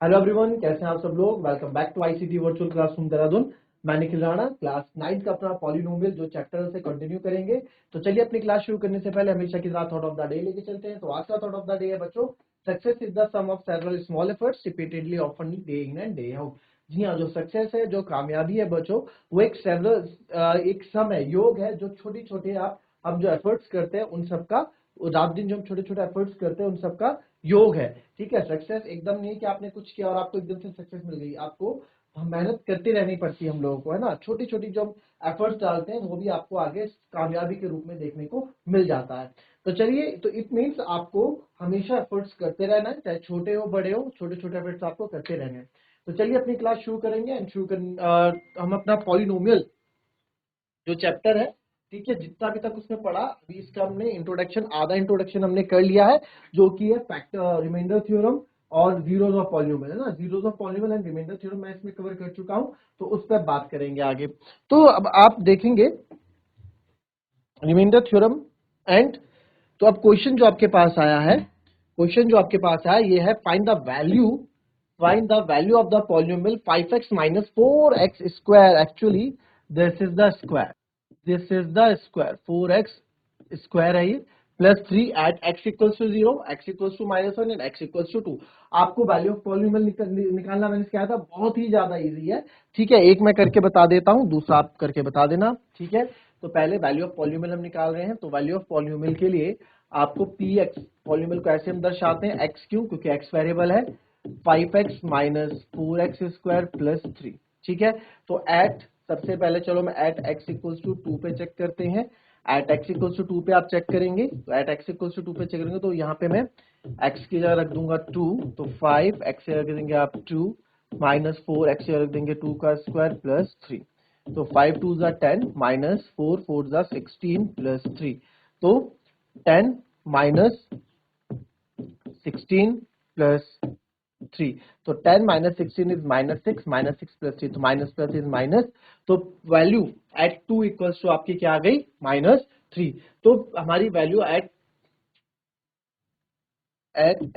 Hello everyone, कैसे हैं आप सब लोग। Welcome back to ICT virtual classroom Dehradun. मैं निखिल राणा क्लास 9 का अपना पॉलिनोमियल जो चैप्टर से कंटिन्यू करेंगे। तो चलिए अपनी क्लास शुरू करने से पहले हमेशा की तरह थॉट ऑफ द डे लेके चलते हैं। तो आज का थॉट ऑफ द डे है बच्चों, success is the sum of several small efforts repeatedly often day in and day out. जी हाँ, जो सक्सेस है, जो कामयाबी है बच्चों, वो एक सम है, योग है, जो छोटी छोटी हम जो एफर्ट्स करते हैं उन सबका, रात दिन जो हम छोटे छोटे एफर्ट्स करते हैं उन सबका योग है। ठीक है, सक्सेस एकदम नहीं कि आपने कुछ किया और आपको एकदम से सक्सेस मिल गई। आपको मेहनत करती रहनी पड़ती है हम लोगों को, है ना। छोटी छोटी जो हम एफर्ट्स डालते हैं वो भी आपको आगे कामयाबी के रूप में देखने को मिल जाता है। तो चलिए, तो इट मीन्स आपको हमेशा एफर्ट्स करते रहना है, चाहे छोटे हो बड़े हो, छोटे छोटे एफर्ट्स आपको करते रहने हैं। तो चलिए अपनी क्लास शुरू करेंगे एंड हम अपना पॉलिनोमियल जो चैप्टर है, ठीक है, जितना अभी तक उसमें पढ़ा, अभी इसका हमने इंट्रोडक्शन, आधा इंट्रोडक्शन हमने कर लिया है, जो कि है फैक्टर रिमाइंडर थ्योरम और जीरोस ऑफ पॉलिनोमियल, है ना। Zeros of polynomial and remainder theorem मैं इसमें कवर कर चुका हूं, तो उस पर बात करेंगे आगे। तो अब आप देखेंगे रिमाइंडर थ्योरम एंड, तो अब क्वेश्चन जो आपके पास आया है, क्वेश्चन जो आपके पास आया ये है, find the value of the polynomial 5x minus 4x square. Actually this is the square, this is the square, 4x square है ये, plus 3 at x equals to 0, x equals to -1 and x equals to 2। आपको value of polynomial निकालना मैंने क्या था, बहुत ही ज्यादा easy है। ठीक है, एक मैं करके बता देता हूं, दूसरा आप करके बता देना। ठीक है, तो पहले वैल्यू ऑफ पॉलिनोमियल हम निकाल रहे हैं। तो वैल्यू ऑफ पॉलिनोमियल के लिए आपको px, पॉलिनोमियल को ऐसे हम दर्शाते हैं, x क्यों, क्योंकि x वेरिएबल है, 5x minus 4x square plus 3। ठीक है, तो एट, सबसे पहले चलो मैं एट x इक्वल्स टू 2 पे चेक करते हैं। एट x इक्वल्स टू 2 पे आप चेक करेंगे, तो एट x इक्वल्स टू 2 पे चेक करेंगे, तो यहाँ पे मैं x की जगह रख दूंगा 2, तो 5, x से रख देंगे आप 2, माइनस 4, x से रख देंगे 2 का स्क्वायर प्लस 3। तो 5 2 जा 10, माइनस 4 4 जा 16 प्लस 3। तो 10 माइनस 16 प्लस 3, तो 10 माइनस 16 इज -6, -6 प्लस 3, तो माइनस प्लस इज माइनस। तो वैल्यू एट 2 इक्वल्स टू आपकी क्या आ गई, -3। तो हमारी value at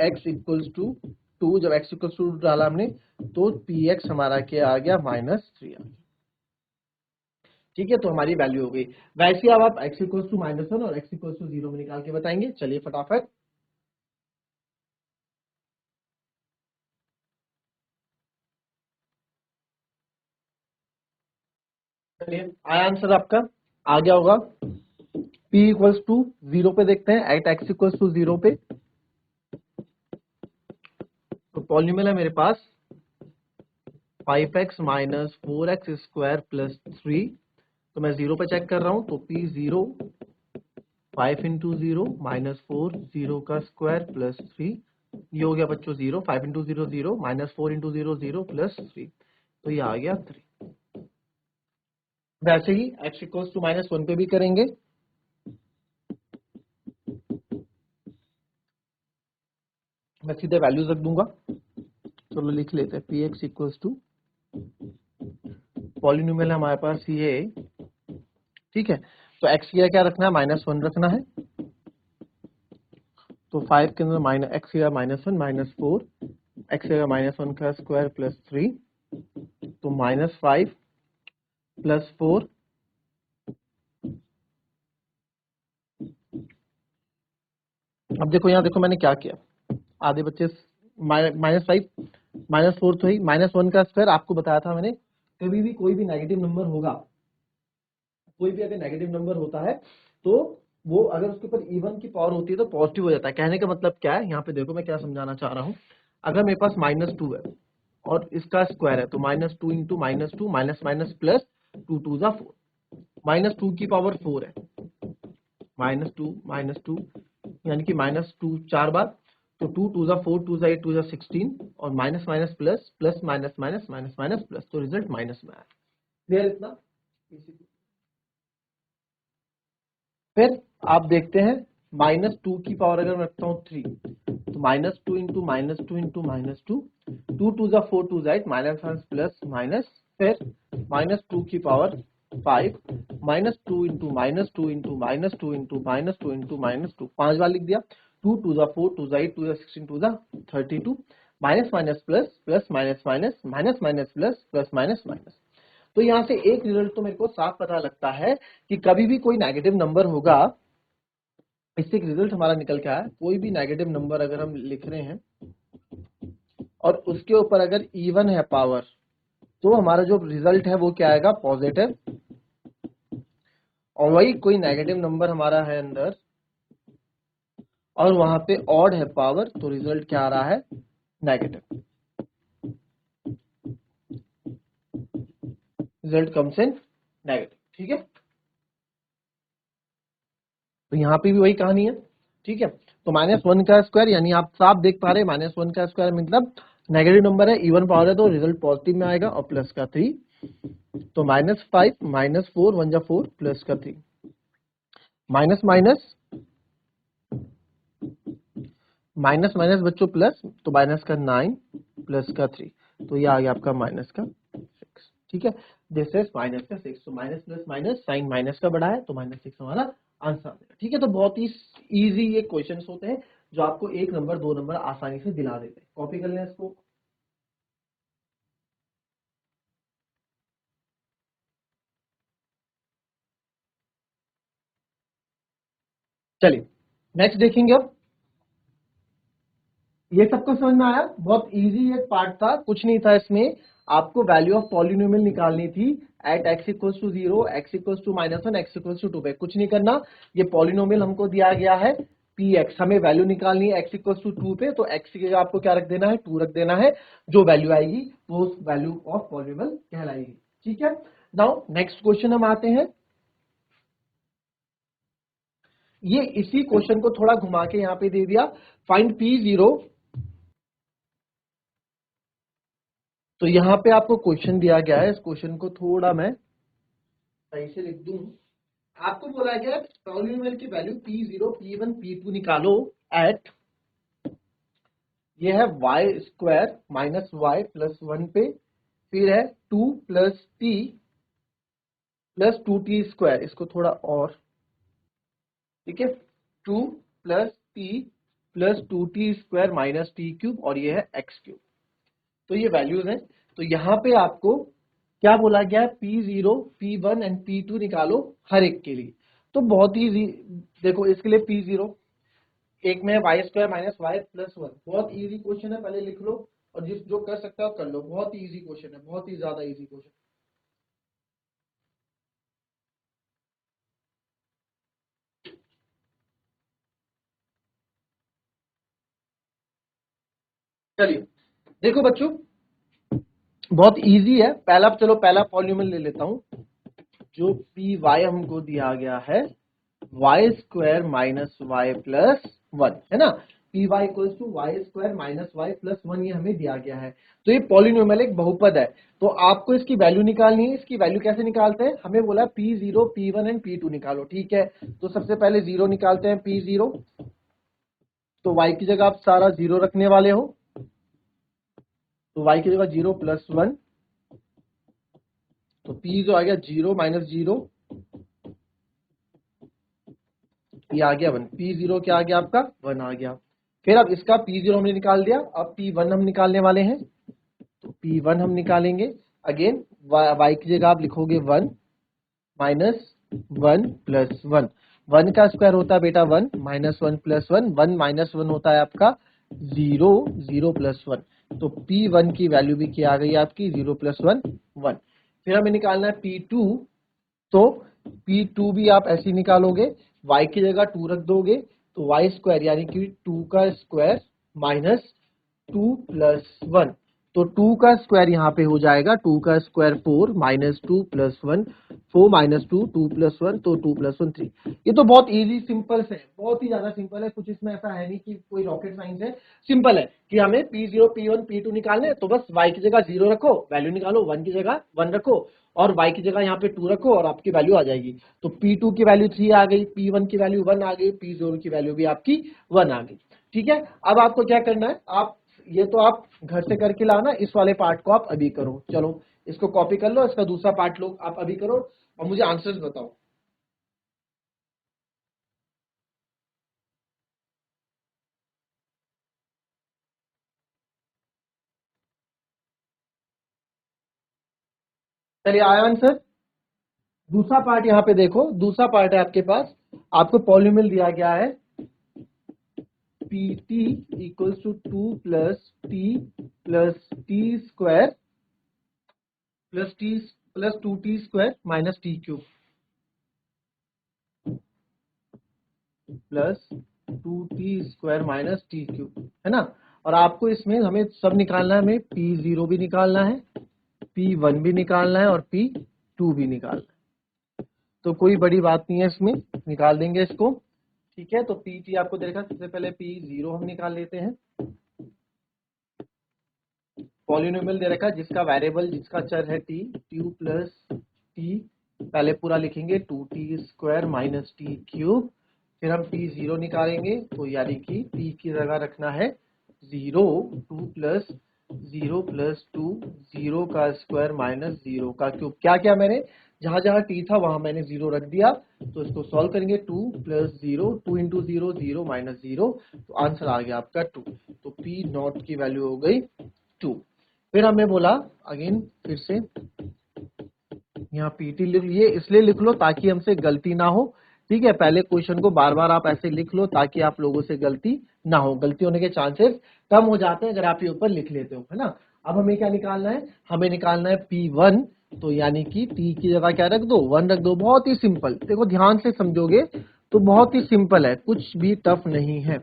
x equals to 2, जब x इक्वल्स टू डाला हमने, तो px हमारा क्या आ गया, -3 आ गया। ठीक है, तो हमारी वैल्यू हो गई। वैसे अब आप x इक्वल्स टू -1 और x इक्वल्स टू 0 में निकाल के बताएंगे। चलिए फटाफट, चलिए आया आंसर आपका, आ गया होगा। p इक्वल्स टू 0 पे देखते हैं, एट x इक्वल्स टू 0 पे, तो पॉलिनोमियल है मेरे पास 5x minus 4x square plus 3। तो मैं 0 पे चेक कर रहा हूं, तो p 0, 5 इंटू 0 -4, 0 का स्क्वायर प्लस 3, ये हो गया बच्चों 0, 5 इंटू 0 0, -4 इंटू 0 0 प्लस 3, तो ये आ गया 3। वैसे ही x इक्वल्स टू -1 पे भी करेंगे। मैं सीधे वैल्यूज रख दूंगा, चलो लिख लेते हैं। px इक्वल्स टू, पॉलिनोमियल हमारे पास ये, ठीक है, तो x की क्या रखना है, -1 रखना है। तो 5 के अंदर माइनस एक्स का -1 -4, एक्स का -1 का स्क्वायर प्लस 3, तो -5 प्लस 4, अब देखो यहाँ देखो मैंने क्या किया, आधे बच्चे -5 -4, तो ही -1 का स्क्वायर, आपको बताया था मैंने, कभी भी कोई भी नेगेटिव नंबर होगा, कोई भी अगर नेगेटिव नंबर होता है, तो वो अगर उसके ऊपर इवन की पावर होती है तो पॉजिटिव हो जाता है। कहने का मतलब क्या है, यहाँ पे देखो मैं क्या समझाना चाह रहा हूँ। अगर मेरे पास -2 है और इसका स्क्वायर है, तो -2 इंटू -2, माइनस माइनस प्लस, 2 2 जा 4, -2 की पावर 4 है, -2 यानी कि -2 4 बार, तो 2 2 जा 4, 2 जा 8, 2 जा 16, और minus minus plus, plus minus minus, minus minus plus, तो रिजल्ट माइनस में आया। क्लियर इतना। फिर आप देखते हैं, -2 की पावर अगर मैं रखता हूँ 3, तो -2 इंटू -2 इंटू -2, 2 2 जा 4, 2 जा 8, माइनस प्लस माइनस, फिर -2 की power 5, -2 into -2 into -2 into -2 into -2, 5 बार लिख दिया। 2 2 जा 4, 2 जा 8, 2 जा 16, 2 जा 32, minus minus plus, plus minus minus, minus minus plus, plus minus minus. तो यहाँ से एक रिजल्ट तो मेरे को साफ पता लगता है कि कभी भी कोई नेगेटिव नंबर होगा, इससे एक रिजल्ट हमारा निकल के आया, कोई भी नेगेटिव नंबर अगर हम लिख रहे हैं और उसके ऊपर अगर इवन है पावर, तो हमारा जो रिजल्ट है वो क्या आएगा, पॉजिटिव। और वही कोई नेगेटिव नंबर हमारा है अंदर और वहां पे ऑड है पावर, तो रिजल्ट क्या आ रहा है, negative. Result comes in negative. ठीक है, तो यहाँ पे भी वही कहानी है। ठीक है, तो -1 का स्क्वायर, यानी आप साफ देख पा रहे हैं -1 का स्क्वायर मतलब नेगेटिव नंबर है, इवन पावर है, तो रिजल्ट पॉजिटिव में आएगा। और प्लस का 3, तो -5 -4 1 जा 4 प्लस का 3, माइनस माइनस माइनस माइनस बच्चों प्लस, तो माइनस का 9 प्लस का 3, तो ये आ गया आपका माइनस का 6। ठीक है, दिस इज माइनस का 6। तो minus plus minus, sign minus का बढ़ा है, तो -6 हमारा आंसर आ जाएगा। ठीक है, तो बहुत ही इजी ये क्वेश्चंस होते हैं जो आपको 1 नंबर 2 नंबर आसानी से दिला देते हैं। कॉपी कर लें इसको। चलिए नेक्स्ट देखेंगे। अब ये सबको समझ में आया, बहुत इजी एक पार्ट था, कुछ नहीं था इसमें। आपको वैल्यू ऑफ पॉलिनोमियल निकालनी थी at x equals to 0, x equals to -1, x equals to 2 पे। कुछ नहीं करना, ये पॉलिनोमियल हमको दिया गया है px, हमें वैल्यू निकालनी है x इक्वल्स टू 2 पे, तो x की जगह आपको क्या रख देना है, 2 रख देना है। जो वैल्यू आएगी वो उस वैल्यू ऑफ पॉलिनोमियल कहलाएगी। ठीक है, नाउ नेक्स्ट क्वेश्चन हम आते हैं। ये इसी क्वेश्चन को थोड़ा घुमा के यहाँ पे दे दिया, फाइंड p0। तो यहाँ पे आपको क्वेश्चन दिया गया है, इस क्वेश्चन को थोड़ा मैं सही से लिख दूं। आपको बोला गया पॉलिनोमियल की वैल्यू p0 p1 p2 निकालो एट, ये है y square minus y plus 1 पे, फिर है 2 plus T plus 2t square, इसको थोड़ा और, ठीक है, 2 plus T plus 2t square minus t cube, और ये है एक्स क्यूब। तो ये वैल्यूज हैं। तो यहाँ पे आपको क्या बोला गया है, P0 P1 एंड P2 निकालो हर एक के लिए। तो बहुत ही देखो, इसके लिए P0 एक में y square minus y plus 1, बहुत इजी क्वेश्चन है, पहले लिख लो और जिस जो कर सकता है कर लो, बहुत ही इजी क्वेश्चन है, बहुत ही ज्यादा इजी क्वेश्चन। चलिए देखो बच्चों, बहुत इजी है। पहला चलो पहला पॉलिनोमियल ले लेता हूं, जो पी वाई हमको दिया गया है y square minus y plus 1, है ना। P y equals to y square minus y plus 1, ये हमें दिया गया है। तो ये पॉलिनोमियल एक बहुपद है, तो आपको इसकी वैल्यू निकालनी है। इसकी वैल्यू कैसे निकालते हैं, हमें बोला P0 P1 एंड P2 निकालो। ठीक है, तो सबसे पहले जीरो निकालते हैं, P0। तो y की जगह आप सारा जीरो रखने वाले हो, तो y की जगह 0 प्लस 1, तो P जो आ गया 0 माइनस 0, ये आ गया 1। P0 क्या आ गया आपका, 1 आ गया। फिर अब इसका P0 हमने निकाल दिया, अब P1 हम निकालने वाले हैं। तो P1 हम निकालेंगे, अगेन y की जगह आप लिखोगे 1 माइनस 1 प्लस 1। 1 का स्क्वायर होता है बेटा 1, माइनस 1 प्लस 1, 1 माइनस 1 होता है आपका 0, 0 प्लस 1। तो P1 की वैल्यू भी क्या आ गई आपकी, 0 प्लस 1 1। फिर हमें निकालना है P2, तो P2 भी आप ऐसे ही निकालोगे, y की जगह 2 रख दोगे, तो वाई स्क्वायर यानी कि 2 का स्क्वायर माइनस 2 प्लस 1। तो 2 का स्क्वायर यहाँ पे हो जाएगा, 2 का square 4 minus 2 plus 1, 4 minus 2 2 plus 1, तो 2 प्लस 1 3। ये तो बहुत इजी सिंपल से है, बहुत ही ज्यादा सिंपल है, कुछ इसमें ऐसा है नहीं कि कोई रॉकेट साइंस है। सिंपल है कि हमें P0 P1 P2 निकालने हैं, तो बस y की जगह 0 रखो, वैल्यू निकालो, 1 की जगह 1 रखो और y की जगह यहाँ पे 2 रखो और आपकी वैल्यू आ जाएगी। तो P2 की वैल्यू 3 आ गई, P1 की वैल्यू 1 आ गई, P0 की वैल्यू भी आपकी 1 आ गई। ठीक है, अब आपको क्या करना है, आप ये तो आप घर से करके लाना, इस वाले पार्ट को आप अभी करो। चलो इसको कॉपी कर लो, इसका दूसरा पार्ट लो आप अभी करो और मुझे आंसर्स बताओ। चलिए आया आंसर। दूसरा पार्ट यहाँ पे देखो, दूसरा पार्ट है आपके पास, आपको पॉलिनोमियल दिया गया है pt equals to 2 plus t square plus 2t square minus t cube plus 2t square minus t cube, है ना। और आपको इसमें हमें सब निकालना है, हमें p0 भी निकालना है, p1 भी निकालना है और p2 भी निकालना है। तो कोई बड़ी बात नहीं है, इसमें निकाल देंगे इसको। ठीक है, तो pt आपको देखा, सबसे पहले p0 हम निकाल लेते हैं। पॉलिनोमियल दे रखा है जिसका वेरिएबल, जिसका चर है t, 2 प्लस टी, पहले पूरा लिखेंगे 2t square minus t cube, फिर हम p0 निकालेंगे, तो यानी कि p की जगह रखना है 0, 2 प्लस 0 प्लस 2, 0 का स्क्वायर माइनस 0 का क्यूब। क्या क्या मैंने जहां जहां t था वहां मैंने 0 रख दिया। तो इसको सॉल्व करेंगे, 2 प्लस 0, 2 इंटू 0, 0 माइनस 0, तो आंसर आ गया आपका 2। तो p नॉट की वैल्यू हो गई 2। फिर हमें बोला अगेन, फिर से यहाँ पीटी लिख लिए, इसलिए लिख लो ताकि हमसे गलती ना हो। ठीक है, पहले क्वेश्चन को बार बार आप ऐसे लिख लो ताकि आप लोगों से गलती ना हो, गलती होने के चांसेस कम हो जाते हैं अगर आप ये ऊपर लिख लेते हो, है ना। अब हमें क्या निकालना है, हमें निकालना है P1, तो यानी कि t की जगह क्या रख दो, 1 रख दो। बहुत ही सिंपल, देखो ध्यान से समझोगे तो बहुत ही सिंपल है, कुछ भी टफ नहीं है।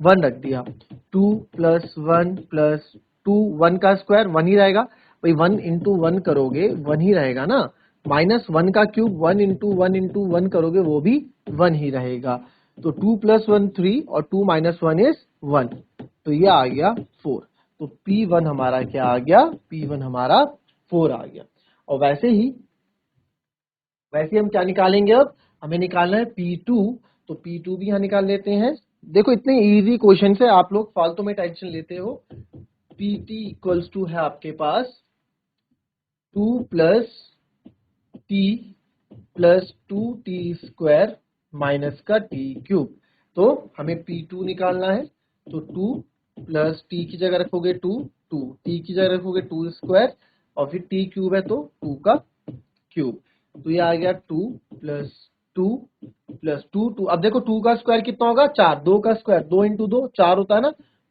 1 रख दिया, 2 प्लस 1 प्लस 2, 1 का स्क्वायर 1 ही रहेगा भाई, 1 इंटू 1 करोगे 1 ही रहेगा ना, माइनस 1 का क्यूब 1 इंटू 1 करोगे वो भी 1 ही रहेगा। तो 2 प्लस 1 3 और 2 माइनस 1 इज 1, तो ये आ गया 4। तो P1 हमारा क्या आ गया, P1 हमारा 4 आ गया। और वैसे ही हम क्या निकालेंगे, अब हमें निकालना है P2, तो P2 भी यहाँ निकाल लेते हैं। देखो इतने इजी क्वेश्चन से आप लोग फालतू में टेंशन लेते हो। PT इक्वल्स टू है आपके पास 2 plus T plus 2t square minus का टी क्यूब। तो हमें P2 निकालना है, तो 2 प्लस टी की जगह रखोगे 2, टी की जगह रखोगे 2 स्क्वायर और फिर टी क्यूब है तो 2 का क्यूब। तो ये आ गया 2 प्लस 2 प्लस 2, अब देखो 2 का स्क्वायर कितना होगा, 4, 2 का स्क्वायर 2 इंटू 2 4 होता है ना,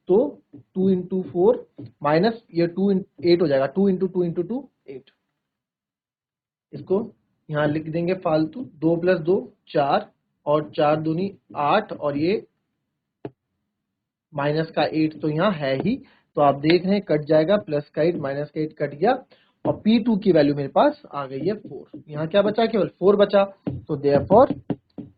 तो 2 इंटू 4 माइनस ये 8 हो जाएगा, 2 इंटू 2 इंटू 2 8। इसको यहाँ लिख देंगे फालतू, 2 प्लस 2 4 और 4 दूनी 8 और ये माइनस का 8 तो यहाँ है ही, तो आप देख रहे हैं कट जाएगा, प्लस का 8 माइनस का 8 कट गया और P2 की वैल्यू मेरे पास आ गई है 4। यहाँ क्या बचा, केवल 4 बचा, तो therefore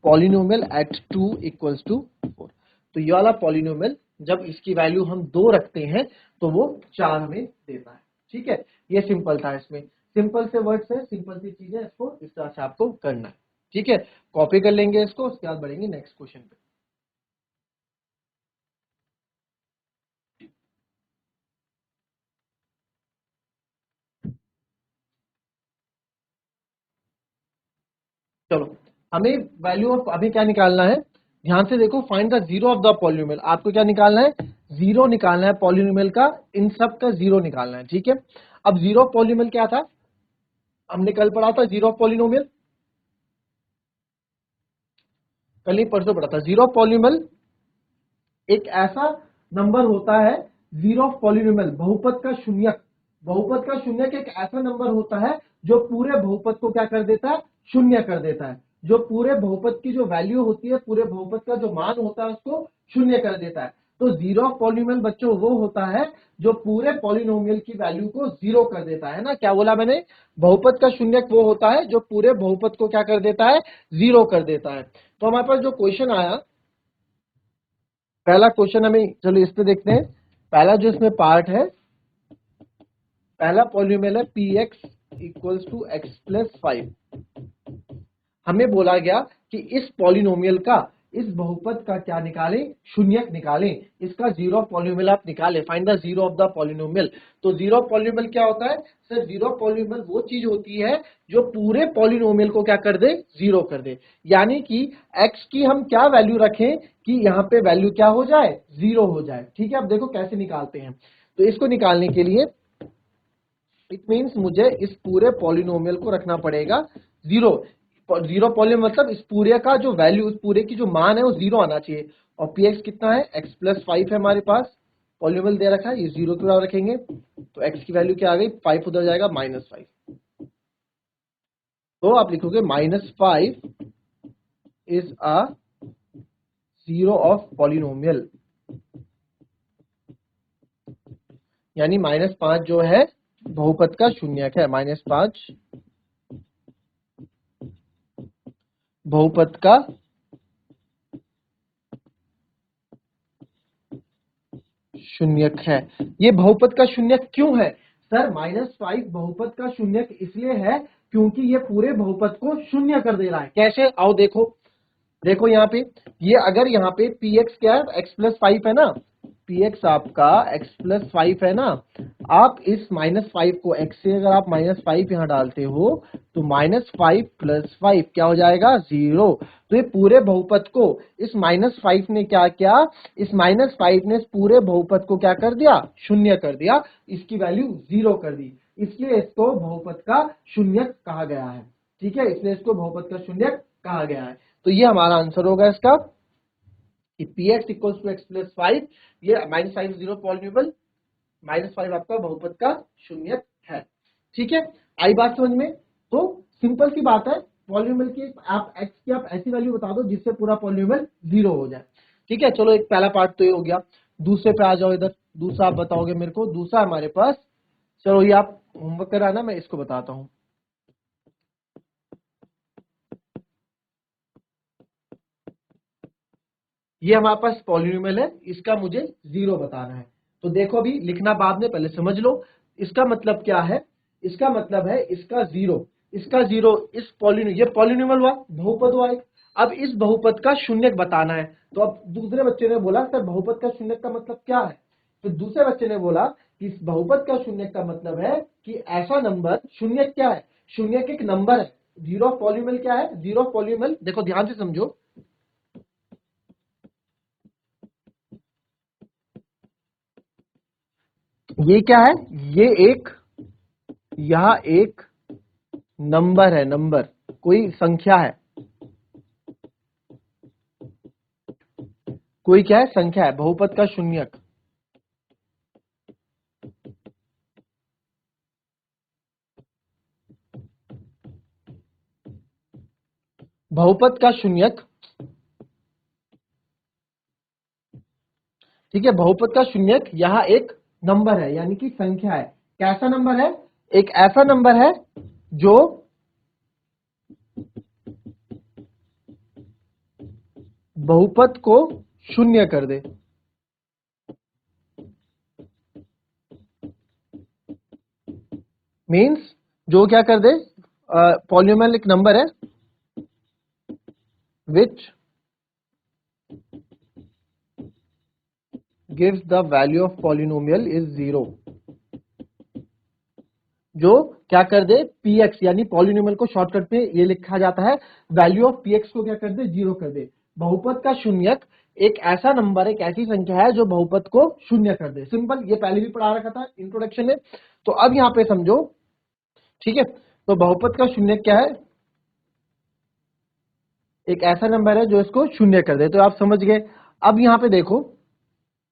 polynomial at 2 equals to 4। तो ये वाला पॉलिनोमियल जब इसकी वैल्यू हम 2 रखते हैं तो वो 4 हमें देता है। ठीक है, ये सिंपल था, इसमें सिंपल से वर्ड्स है, सिंपल सी चीजें, इसको इस तरह से आपको करना है। ठीक है, कॉपी कर लेंगे इसको, उसके बाद बढ़ेंगे नेक्स्ट क्वेश्चन पे। चलो, हमें वैल्यू ऑफ अभी क्या निकालना है, ध्यान से देखो, find the zero of the polynomial. आपको क्या निकालना है, जीरो निकालना है पॉलिनोमियल का, इन सब का जीरो निकालना है। ठीक है, अब जीरो ऑफ पॉलिनोमियल क्या था, हमने कल पढ़ा था जीरो ऑफ पॉलिनोमियल, कल ही परसों पढ़ा था। जीरो ऑफ पॉलिनोमियल एक ऐसा नंबर होता है, जीरो ऑफ पॉलिनोमियल बहुपद का शून्यक, बहुपद का शून्यक एक ऐसा नंबर होता है जो पूरे बहुपद को क्या कर देता है, शून्य कर देता है। जो पूरे बहुपद की जो वैल्यू होती है, पूरे बहुपद का जो मान होता है उसको शून्य कर देता है। तो जीरो ऑफ पॉलिनोमियल बच्चों वो होता है जो पूरे पॉलिनोमियल की वैल्यू को जीरो कर देता है ना। क्या बोला मैंने, बहुपद का शून्यक वो होता है जो पूरे बहुपद को क्या कर देता है, जीरो कर देता है। तो हमारे पास जो क्वेश्चन आया, पहला क्वेश्चन हमें, चलो इस पे देखते हैं। पहला जो इसमें पार्ट है, पहला पॉलिनोमियल है p x equals to x plus 5। हमें बोला गया कि इस पॉलिनोमियल का, इस बहुपद का क्या निकालें, शून्यक निकालें, इसका जीरो ऑफ पॉलिनोमियल आप निकालें, find the zero of the polynomial. तो जीरो ऑफ पॉलिनोमियल क्या होता है सर, जीरो ऑफ पॉलिनोमियल वो चीज होती है जो पूरे पॉलिनोमियल को क्या कर दे, जीरो कर दे। यानी कि x की हम क्या वैल्यू रखें कि यहाँ पे वैल्यू क्या हो जाए, जीरो हो जाए। ठीक है, अब देखो कैसे निकालते हैं। तो इसको निकालने के लिए इट मीन्स मुझे इस पूरे पॉलिनोमियल को रखना पड़ेगा जीरो। जीरो पॉलिनोमियल मतलब इस पूरे का जो वैल्यू, इस पूरे की जो मान है वो जीरो आना चाहिए। और पी एक्स कितना है, एक्स प्लस 5 है हमारे पास, पॉलिनोमियल दे रखा है, ये जीरो के बराबर रखेंगे तो एक्स की वैल्यू क्या आ गई, 5 उधर जाएगा -5। तो आप लिखोगे -5 is a zero of polynomial, यानी -5 जो है बहुपद का शून्यक है। -5 बहुपद का शून्यक है। ये बहुपद का शून्यक क्यों है सर? -5 बहुपद का शून्यक इसलिए है क्योंकि ये पूरे बहुपद को शून्य कर दे रहा है। कैसे, आओ देखो। देखो यहाँ पे, ये अगर यहाँ पे पी एक्स क्या है, एक्स प्लस 5 है ना, पी एक्स आपका एक्स प्लस 5 है ना, आप इस -5 को, एक्स से अगर आप -5 यहाँ डालते हो तो -5 + 5 क्या हो जाएगा, 0। तो ये पूरे बहुपद को इस -5 ने क्या किया, इस -5 ने इस पूरे बहुपद को क्या कर दिया, शून्य कर दिया, इसकी वैल्यू 0 कर दी। इसलिए इसको बहुपद का शून्यक कहा गया है। ठीक है, इसलिए इसको बहुपद का शून्यक कहा गया है। तो ये हमारा आंसर होगा इसका कि p x equals to x plus 5, ये -5 जीरो पॉलिनोमियल, -5 आपका बहुपद का शून्यक है। ठीक है, आई बात समझ में? तो सिंपल सी बात है, पॉलिनोमियल की आप एक्स की आप ऐसी वैल्यू बता दो जिससे पूरा पॉलिनोमियल 0 हो जाए। ठीक है, चलो एक पहला पार्ट तो ये हो गया। दूसरे पे आ जाओ, इधर दूसरा आप बताओगे मेरे को। दूसरा हमारे पास, चलो ये आप होमवर्क कराना, मैं इसको बताता हूं। ये हमारे पास पॉलिनोमियल है, इसका मुझे 0 बताना है। तो देखो, अभी लिखना बाद में, पहले समझ लो इसका मतलब क्या है। इसका मतलब है इसका 0, इसका 0, इस पॉलिनोमियल, ये पॉलिनोमियल हुआ, बहुपद हुआ एक। अब इस बहुपद का शून्यक बताना है। तो अब दूसरे बच्चे ने बोला सर बहुपद का शून्यक का मतलब क्या है? तो दूसरे बच्चे ने बोला कि इस बहुपद का शून्यक का मतलब है कि ऐसा नंबर, शून्यक क्या है, शून्यक एक नंबर है। जीरो ऑफ पॉलिनोमियल क्या है, जीरो ऑफ पॉलिनोमियल देखो ध्यान से समझो, ये क्या है, ये एक, यह एक नंबर है, नंबर कोई संख्या है, कोई क्या है, संख्या है, बहुपद का शून्यक। बहुपद का शून्यक, ठीक है, बहुपद का शून्यक यहां एक नंबर है, यानी कि संख्या है। कैसा नंबर है? एक ऐसा नंबर है जो बहुपद को शून्य कर दे। मीन्स जो क्या कर दे, पॉलिनोमियल एक नंबर है विच gives the value of polynomial is 0, जो क्या कर दे, px, यानी पॉलिनोमियल को शॉर्टकट में ये लिखा जाता है, वैल्यू ऑफ px को क्या कर दे, 0 कर दे। बहुपद का शून्यक एक ऐसा नंबर, एक ऐसी संख्या है जो बहुपद को शून्य कर दे। सिंपल, ये पहले भी पढ़ा रखा था इंट्रोडक्शन में। तो अब यहाँ पे समझो, ठीक है, तो बहुपद का शून्यक क्या है, एक ऐसा नंबर है जो इसको शून्य कर दे। तो आप समझ गए। अब यहाँ पे देखो,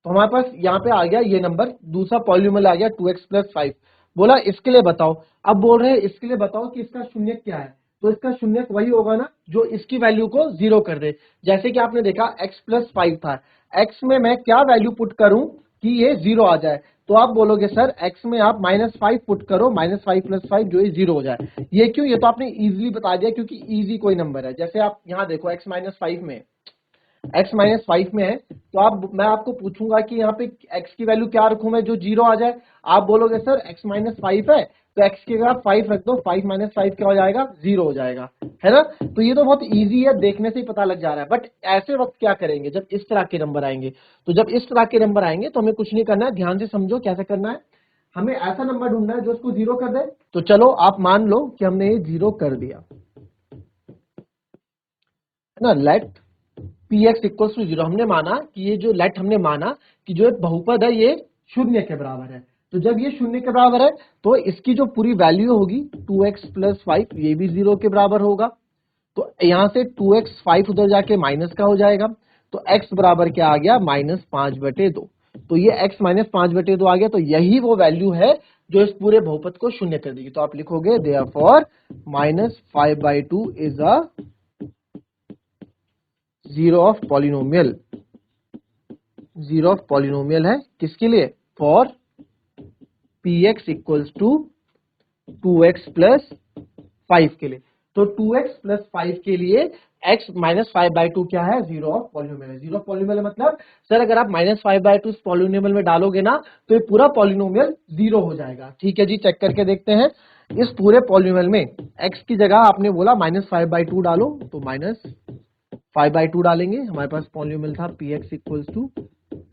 तो हमारे पास यहाँ पे आ गया ये नंबर, दूसरा पॉलिनोमियल आ गया 2x + 5। बोला इसके लिए बताओ। अब बोल रहे हैं इसके लिए बताओ कि इसका शून्यक क्या है। तो इसका शून्यक वही होगा ना जो इसकी वैल्यू को 0 कर दे। जैसे कि आपने देखा x + 5 था, x में मैं क्या वैल्यू पुट करूं कि ये 0 आ जाए। तो आप बोलोगे सर x में आप -5 पुट करो, -5 + 5 जो ये 0 हो जाए। ये क्यों? ये तो आपने इजीली बता दिया, क्योंकि इजी कोई नंबर है। जैसे आप यहाँ देखो, x - 5 में, x - 5 में है, तो आप, मैं आपको पूछूंगा कि यहाँ पे x की वैल्यू क्या रखूं मैं जो 0 आ जाए। आप बोलोगे सर x - 5 है, तो x की जगह 5 रख दो, 5 - 5 क्या हो जाएगा, 0 हो जाएगा, है ना। तो ये तो बहुत इजी है, देखने से ही पता लग जा रहा है। बट ऐसे वक्त क्या करेंगे जब इस तरह के नंबर आएंगे। तो जब इस तरह के नंबर आएंगे तो हमें कुछ नहीं करना है, ध्यान से समझो कैसे करना है। हमें ऐसा नंबर ढूंढना है जो उसको 0 कर दे। तो चलो आप मान लो कि हमने ये 0 कर दिया, है ना। Let p x equal to 0, हमने माना कि ये जो लेट हमने माना कि जो एक बहुपद है ये शून्य के बराबर है। तो जब ये शून्य के बराबर है तो इसकी जो पूरी वैल्यू होगी 2x प्लस 5 ये भी 0 के बराबर होगा। तो यहां से 2x 5 उधर जाके माइनस का हो जाएगा, तो x बराबर क्या आ गया -5/2। तो ये x -5/2 आ गया, तो यही वो वैल्यू है जो इस पूरे बहुपद को शून्य कर देगी। तो आप लिखोगे therefore -5/2 is a zero of polynomial. Zero of polynomial है किसके लिए? For px equals to 2x plus 5 के लिए। तो 2x प्लस 5 के लिए x -5/2 क्या है? जीरो ऑफ पॉलिनोमियल है। जीरो ऑफ पॉलिनोमियल मतलब सर अगर आप -5/2 पॉलिनोमियल में डालोगे ना तो ये पूरा पॉलिनोमियल जीरो हो जाएगा। ठीक है जी, चेक करके देखते हैं। इस पूरे पॉलिनोमियल में x की जगह आपने बोला -5/2 डालो, तो -5/2 डालेंगे। हमारे पास पॉलिनोमियल था px equals to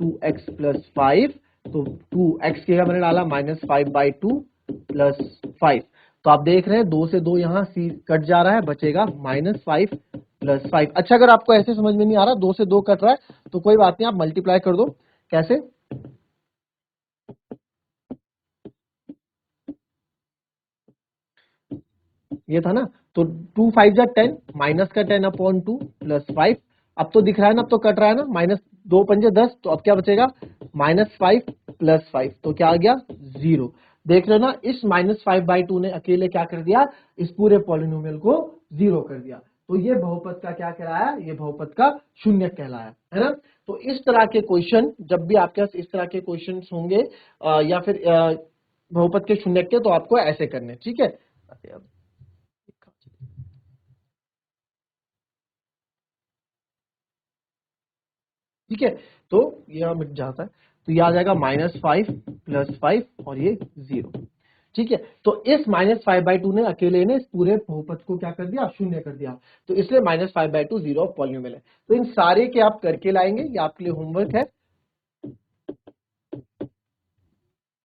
2x plus 5, तो 2x की जगह मैंने डाला -5/2 प्लस 5। तो आप देख रहे हैं 2 से 2 यहां सी कट जा रहा है, बचेगा -5 प्लस 5। अच्छा, अगर आपको ऐसे समझ में नहीं आ रहा 2 से 2 कट रहा है तो कोई बात नहीं, आप मल्टीप्लाई कर दो। कैसे? ये था ना, तो 2 5 जा 10, माइनस का 10/2 प्लस 5। अब तो दिख रहा है ना, अब तो कट रहा है ना, -2 5 10, तो अब क्या बचेगा -5 प्लस 5, तो क्या आ गया 0। देख रहे हो ना, इस -5/2 ने अकेले क्या कर दिया? इस पूरे पॉलिनोमियल को 0 कर दिया। तो ये बहुपद का क्या कहलाया? ये बहुपद का शून्य कहलाया, है ना। तो इस तरह के क्वेश्चन जब भी आपके पास इस तरह के क्वेश्चन होंगे या फिर बहुपद के शून्य के, तो आपको ऐसे करने, ठीक है। ठीक है, तो यह मिट जाता है, तो यह आ जाएगा -5 प्लस 5 और ये 0। ठीक है, तो इस -5/2 ने अकेले ने इस पूरे बहुपद को क्या कर दिया? शून्य कर दिया। तो इसलिए -5/2 जीरो ऑफ पॉलिनोमियल है। तो इन सारे के आप करके लाएंगे, ये आपके लिए होमवर्क है।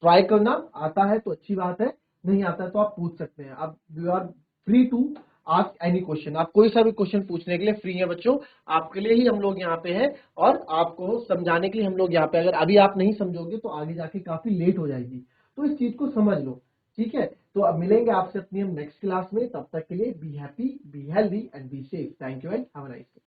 ट्राई करना, आता है तो अच्छी बात है, नहीं आता है तो आप पूछ सकते हैं। आप you are free to ask any question, आप कोई सा भी क्वेश्चन पूछने के लिए फ्री है बच्चों। आपके लिए ही हम लोग यहाँ पे हैं और आपको समझाने के लिए हम लोग यहाँ पे। अगर अभी आप नहीं समझोगे तो आगे जाके काफी लेट हो जाएगी, तो इस चीज को समझ लो। ठीक है, तो अब मिलेंगे आपसे अपनी हम नेक्स्ट क्लास में। तब तक के लिए be happy, be healthy and be safe. Thank you and have a nice day.